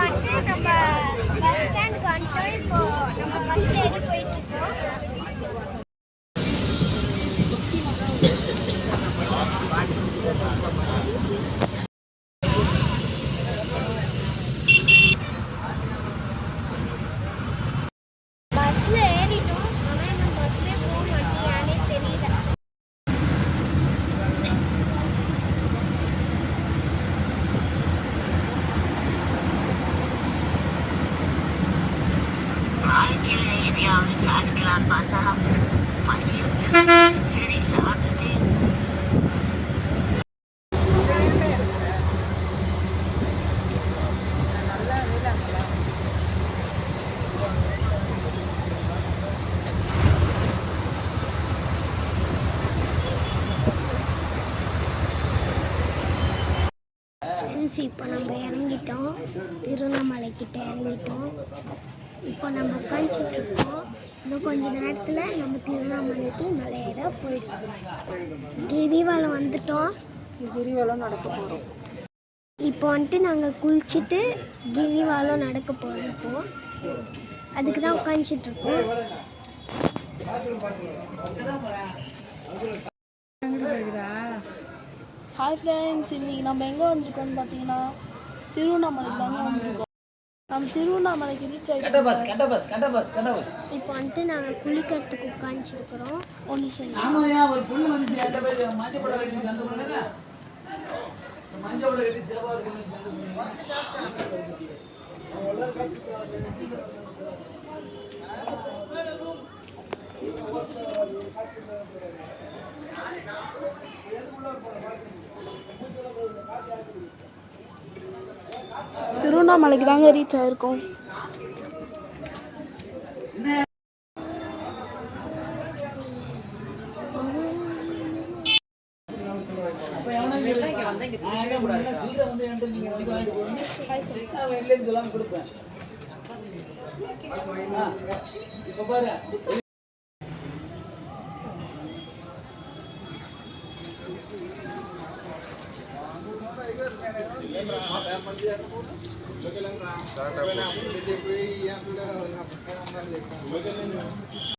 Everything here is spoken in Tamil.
வந்துட்டு நம்ம பஸ் ஸ்டாண்டுக்கு வந்துட்டோம். இப்போ நம்ம பஸ்ல ஏறி போயிட்டு இருக்கோம். பஸ்ல ஏறிட்டோம். ஆனால் நம்ம பஸ்ஸே போக மாட்டேங்கானே தெரியல. saat kelar mata masih seri saat ini. இப்போ நம்ம இறங்கிட்டோம். திருவண்ணாமலை கிட்ட இறங்கிட்டோம். இப்போ நம்ம உட்காந்துட்டு இருக்கோம். இன்னும் கொஞ்ச நேரத்தில் நம்ம திருவண்ணாமலைக்கு மலை ஏற போயிட்டோம். கிரிவலம் வந்துட்டோம். கிரிவலம் நடக்க போகிறோம். இப்போ வந்துட்டு நாங்கள் குளிச்சுட்டு கிரிவலம் நடக்க போகிறோம். இப்போ அதுக்கு தான் உட்காந்துட்டு இருக்கோம். ஹாய் ஃப்ரெண்ட்ஸ், இன்றைக்கி நம்ம எங்கே வந்திருக்கோம்னு பார்த்தீங்கன்னா திருவண்ணாமலைக்கு தாங்க வந்திருக்கோம். நம்ம திருவண்ணாமலைக்கு ரீச் ஆகிட்டோம். இப்போ வந்துட்டு நாங்கள் குளிக்கிறதுக்கு உட்காந்துருக்குறோம். ஒன்று சொல்லி திருவண்ணாமலைக்கு தாங்க ரீச் ஆகிருக்கோம்.